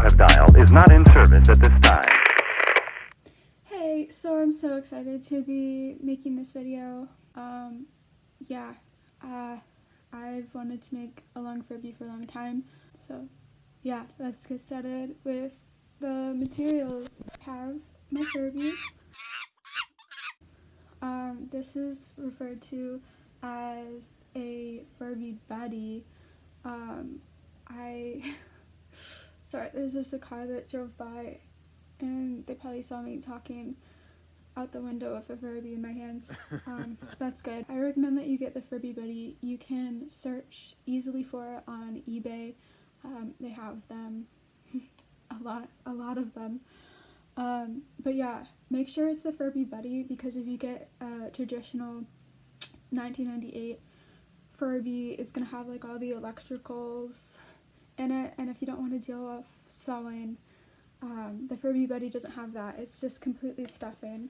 have dialed is not in service at this time. Hey, so I'm so excited to be making this video. I've wanted to make a long Furby for a long time. So yeah, let's get started with the materials. I have my Furby. This is referred to as a Furby Buddy. Sorry, there's just a car that drove by and they probably saw me talking out the window with a Furby in my hands, so that's good. I recommend that you get the Furby Buddy. You can search easily for it on eBay. They have them, a lot of them. But yeah, make sure it's the Furby Buddy, because if you get a traditional 1998 Furby, it's gonna have like all the electricals in it, and if you don't want to deal with sewing, the Furby Buddy doesn't have that. It's just completely stuffing,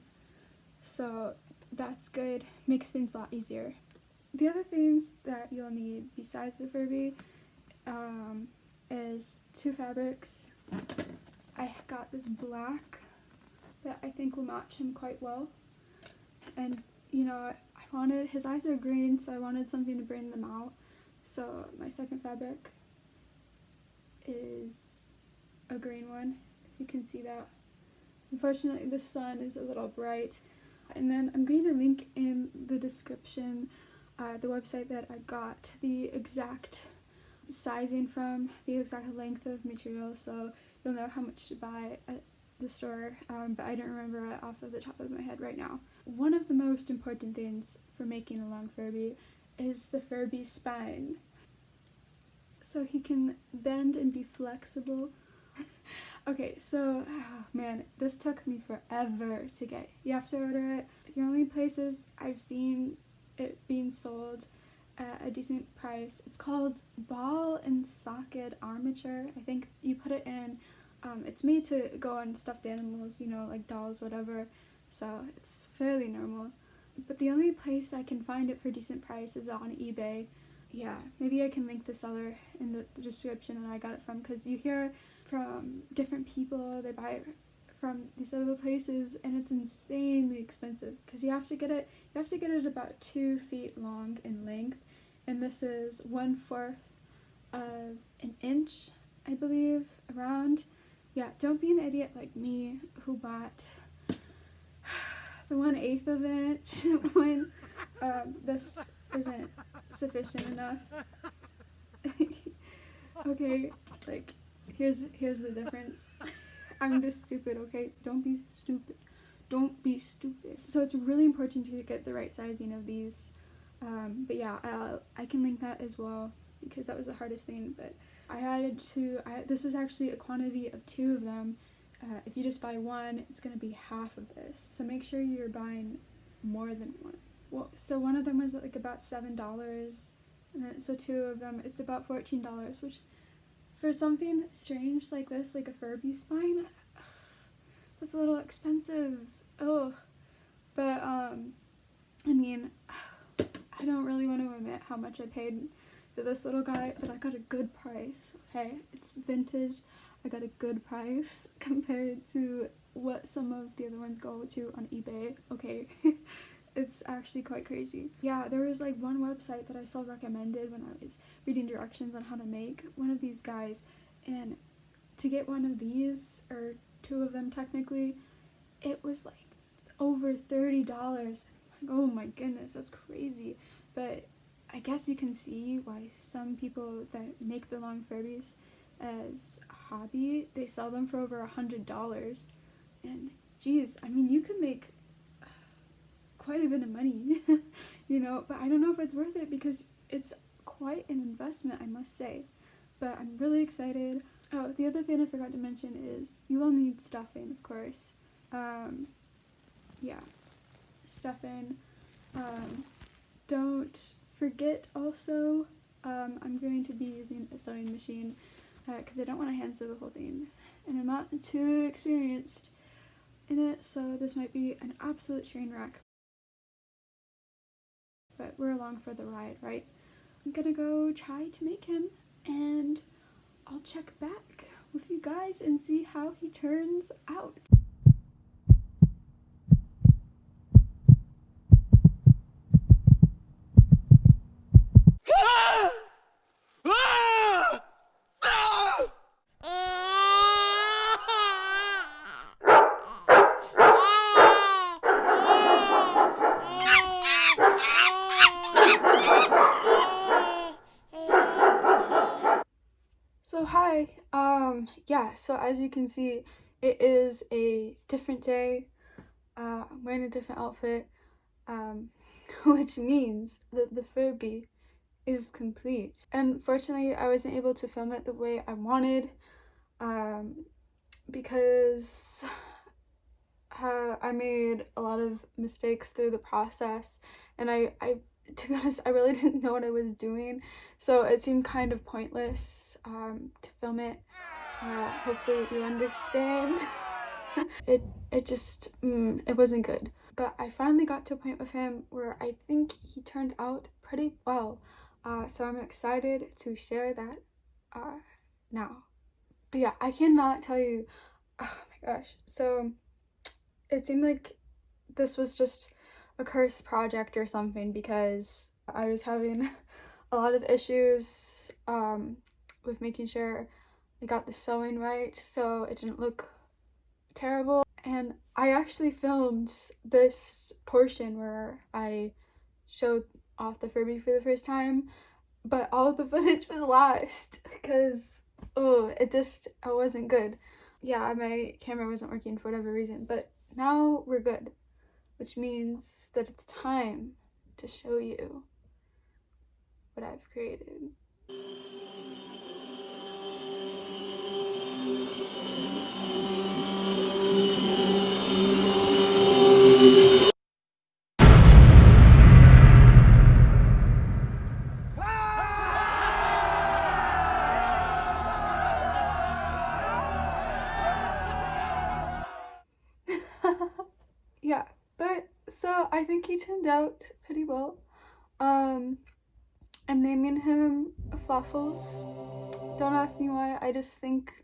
so that's good. Makes things a lot easier. The other things that you'll need besides the Furby is two fabrics. I got this black that I think will match him quite well, and you know, his eyes are green, so I wanted something to bring them out. So my second fabric is a green one, if you can see that. Unfortunately, the sun is a little bright. And then I'm going to link in the description the website that I got the exact sizing from, the exact length of material, so you'll know how much to buy at the store, but I don't remember it off of the top of my head right now. One of the most important things for making a long Furby is the Furby spine, so he can bend and be flexible. Okay, so, oh man, this took me forever to get. You have to order it. The only places I've seen it being sold at a decent price, it's called ball and socket armature. I think you put it in, it's made to go on stuffed animals, you know, like dolls, whatever, so it's fairly normal. But the only place I can find it for a decent price is on eBay. Yeah, maybe I can link the seller in the description that I got it from, because you hear from different people, they buy it from these other places, and it's insanely expensive, because you have to get it about 2 feet long in length, and this is 1/4 of an inch, I believe, around. Yeah, don't be an idiot like me who bought the 1/8 of an inch when this isn't sufficient enough. Okay, like, here's the difference. I'm just stupid, okay? Don't be stupid. Don't be stupid. So it's really important to get the right sizing of these. But yeah, I can link that as well, because that was the hardest thing. But this is actually a quantity of 2 of them. If you just buy one, it's going to be half of this. So make sure you're buying more than one. Well, so one of them was like about $7, so 2 of them, it's about $14, which for something strange like this, like a Furby spine, that's a little expensive. Oh, but I mean, I don't really want to admit how much I paid for this little guy, but I got a good price. Hey, it's vintage. I got a good price compared to what some of the other ones go to on eBay. Okay. It's actually quite crazy. Yeah, there was like one website that I saw recommended when I was reading directions on how to make one of these guys, and to get one of these, or 2 of them technically, it was like over $30. Like, oh my goodness, that's crazy. But I guess you can see why some people that make the long Furbies as a hobby, they sell them for over $100. And geez, I mean, you could make quite a bit of money, you know, but I don't know if it's worth it, because it's quite an investment, I must say. But I'm really excited. Oh, the other thing I forgot to mention is you will need stuffing, of course. Yeah, stuffing. Don't forget also, I'm going to be using a sewing machine, because I don't want to hand sew the whole thing, and I'm not too experienced in it, so this might be an absolute train wreck. But we're along for the ride, right? I'm gonna go try to make him, and I'll check back with you guys and see how he turns out. So hi, yeah, so as you can see, it is a different day. I'm wearing a different outfit, which means that the Furby is complete. And fortunately, I wasn't able to film it the way I wanted, because I made a lot of mistakes through the process, and I to be honest, I really didn't know what I was doing, so it seemed kind of pointless to film it. Hopefully you understand. it just it wasn't good, but I finally got to a point with him where I think he turned out pretty well, so I'm excited to share that now. But yeah, I cannot tell you, oh my gosh, so it seemed like this was just a cursed project or something, because I was having a lot of issues with making sure I got the sewing right so it didn't look terrible. And I actually filmed this portion where I showed off the Furby for the first time, but all of the footage was lost because it wasn't good. Yeah, my camera wasn't working for whatever reason, but now we're good, which means that it's time to show you what I've created. Yeah, but so I think he turned out pretty well. I'm naming him Fluffles. Don't ask me why, I just think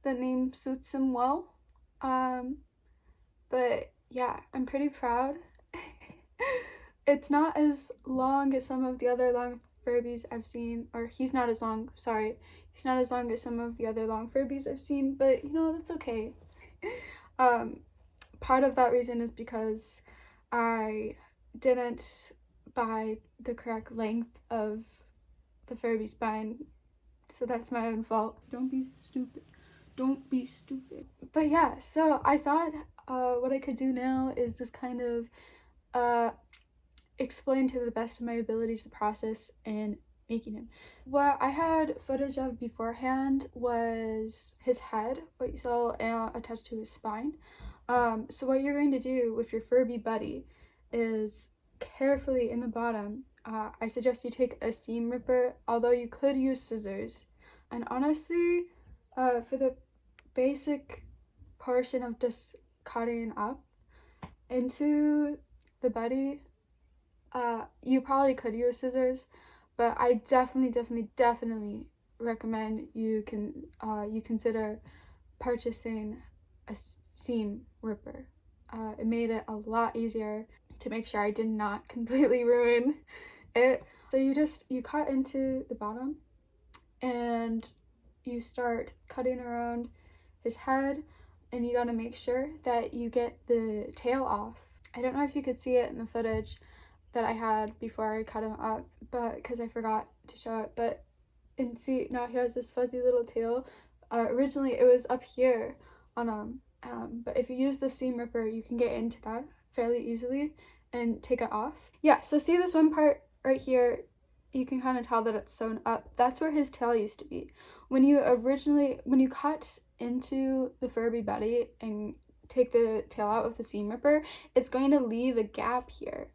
the name suits him well. But yeah, I'm pretty proud. It's not as long as some of the other long Furbies I've seen, or he's not as long, sorry. He's not as long as some of the other long Furbies I've seen, but you know, that's okay. Part of that reason is because I didn't buy the correct length of the Furby spine, so that's my own fault. Don't be stupid. Don't be stupid. But yeah, so I thought what I could do now is just kind of explain to the best of my abilities the process in making him. What I had footage of beforehand was his head, what you saw attached to his spine. So what you're going to do with your Furby Buddy is carefully in the bottom, I suggest you take a seam ripper, although you could use scissors. And honestly, for the basic portion of just cutting up into the buddy, you probably could use scissors, but I definitely recommend you consider purchasing a seam ripper. It made it a lot easier to make sure I did not completely ruin it. So you cut into the bottom and you start cutting around his head, and you gotta make sure that you get the tail off. I don't know if you could see it in the footage that I had before I cut him up, but because I forgot to show it, and see, now he has this fuzzy little tail. Originally it was up here on him, but if you use the seam ripper, you can get into that fairly easily and take it off. Yeah, so see this one part right here, you can kind of tell that it's sewn up. That's where his tail used to be. When you cut into the Furby Buddy and take the tail out with the seam ripper, it's going to leave a gap here,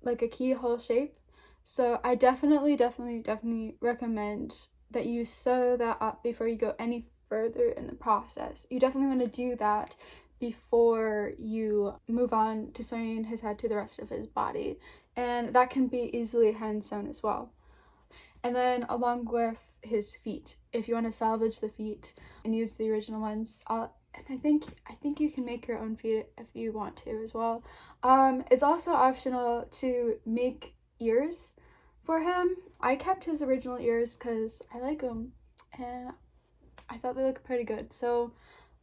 like a keyhole shape. So I definitely recommend that you sew that up before you go any further in the process. You definitely want to do that before you move on to sewing his head to the rest of his body, and that can be easily hand sewn as well. And then along with his feet. If you want to salvage the feet and use the original ones, and I think you can make your own feet if you want to as well. It's also optional to make ears for him. I kept his original ears because I like them and I thought they looked pretty good, so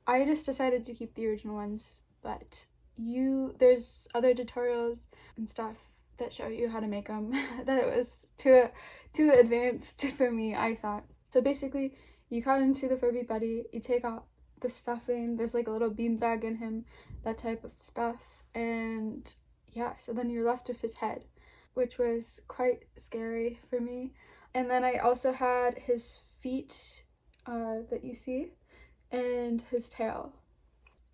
I just decided to keep the original ones. But there's other tutorials and stuff that show you how to make them. That was too advanced for me, I thought. So basically, you cut into the Furby Buddy, you take out the stuffing, there's like a little beanbag in him, that type of stuff, and yeah, so then you're left with his head, which was quite scary for me. And then I also had his feet that you see, and his tail.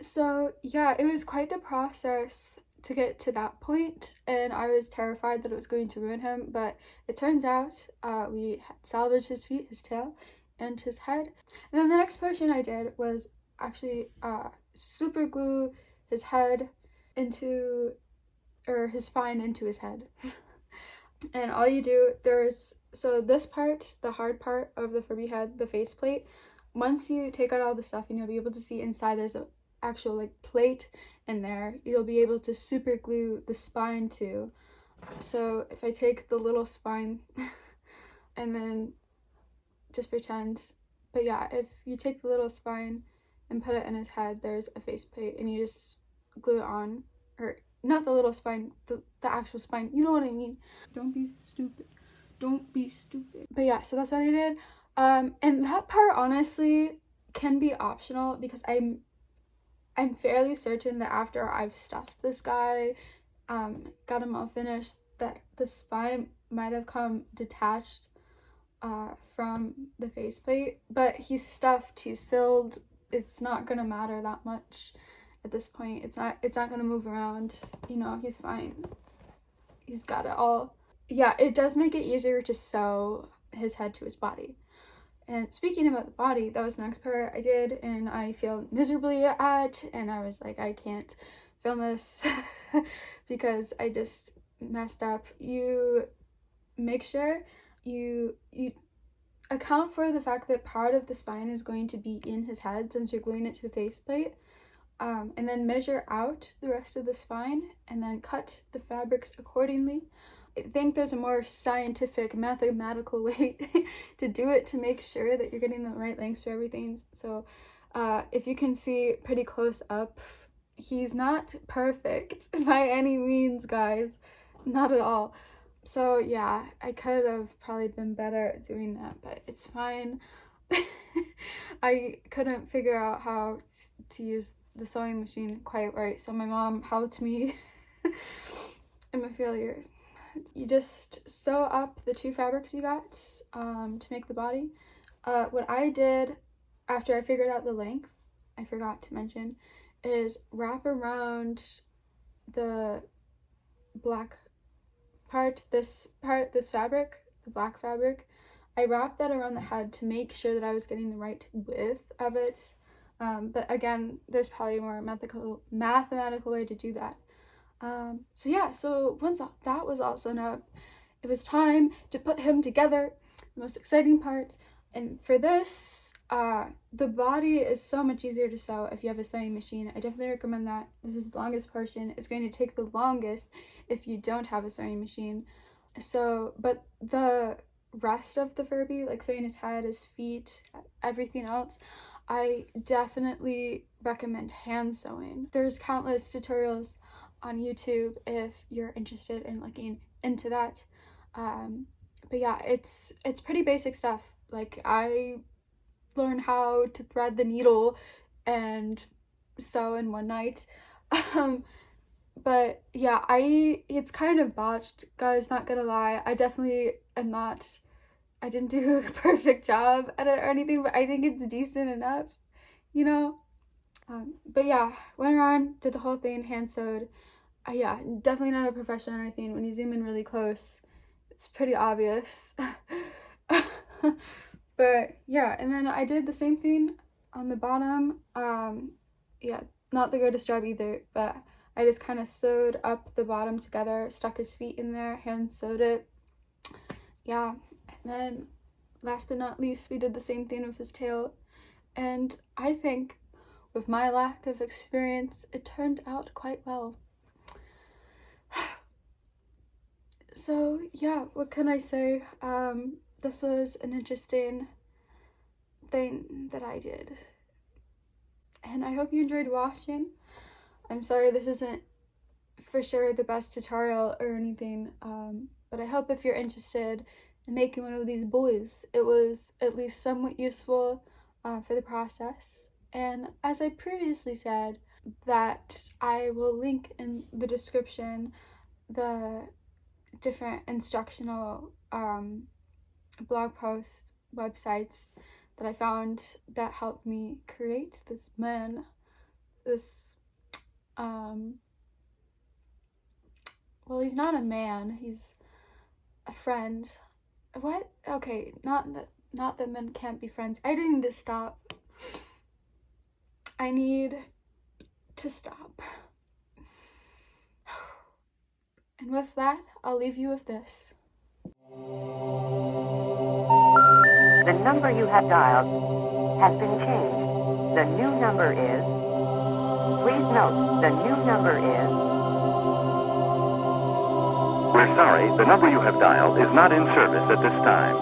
So yeah, it was quite the process to get to that point, and I was terrified that it was going to ruin him, but it turns out we had salvaged his feet, his tail, and his head. And then the next portion I did was actually super glue his head into, or his spine into his head. And all you do, so this part, the hard part of the Furby head, the faceplate, once you take out all the stuff and you'll be able to see inside there's a actual like plate in there, you'll be able to super glue the spine to. So if I take the little spine and then just pretend, but yeah, if you take the little spine and put it in his head, there's a faceplate and you just glue it on, or not the little spine, the actual spine, you know what I mean. Don't be stupid. But yeah, so that's what I did. And that part honestly can be optional because I'm fairly certain that after I've stuffed this guy, got him all finished, that the spine might have come detached from the faceplate, but he's stuffed, he's filled, it's not gonna matter that much at this point. It's not gonna move around, you know, he's fine. He's got it all. Yeah, it does make it easier to sew his head to his body. And speaking about the body, that was the next part I did, and I failed miserably at, and I was like, I can't film this because I just messed up. You make sure you account for the fact that part of the spine is going to be in his head since you're gluing it to the faceplate, and then measure out the rest of the spine and then cut the fabrics accordingly. I think there's a more scientific, mathematical way to do it to make sure that you're getting the right lengths for everything. So if you can see pretty close up, he's not perfect by any means, guys. Not at all. So yeah, I could have probably been better at doing that, but it's fine. I couldn't figure out how to use the sewing machine quite right, so my mom helped me. I'm a failure. You just sew up the two fabrics you got to make the body. What I did after I figured out the length, I forgot to mention, is wrap around the black part, this fabric, the black fabric. I wrapped that around the head to make sure that I was getting the right width of it. But again, there's probably a more mathematical way to do that. So yeah, so once that was all sewn up, it was time to put him together, the most exciting part. And for this, the body is so much easier to sew if you have a sewing machine. I definitely recommend that. This is the longest portion. It's going to take the longest if you don't have a sewing machine. So, but the rest of the Furby, like sewing his head, his feet, everything else, I definitely recommend hand sewing. There's countless tutorials on YouTube if you're interested in looking into that. But yeah, it's pretty basic stuff. Like, I learned how to thread the needle and sew in one night. But yeah, it's kind of botched, guys, not gonna lie. I definitely am not, I didn't do a perfect job at it or anything, but I think it's decent enough, you know? But yeah, went around, did the whole thing, hand sewed. Yeah, definitely not a professional or anything. When you zoom in really close, it's pretty obvious. But yeah, and then I did the same thing on the bottom. Yeah, not the greatest job either, but I just kind of sewed up the bottom together, stuck his feet in there, hand sewed it. Yeah, and then last but not least, we did the same thing with his tail. And I think with my lack of experience, it turned out quite well. So yeah, what can I say? This was an interesting thing that I did. And I hope you enjoyed watching. I'm sorry this isn't for sure the best tutorial or anything, but I hope if you're interested in making one of these boys, it was at least somewhat useful for the process. And as I previously said, that I will link in the description the different instructional blog post websites that I found that helped me create this man, this well, he's not a man, he's a friend. What? Okay, not that men can't be friends. I need to stop. I need to stop. And with that, I'll leave you with this. The number you have dialed has been changed. The new number is... Please note, the new number is... We're sorry, the number you have dialed is not in service at this time.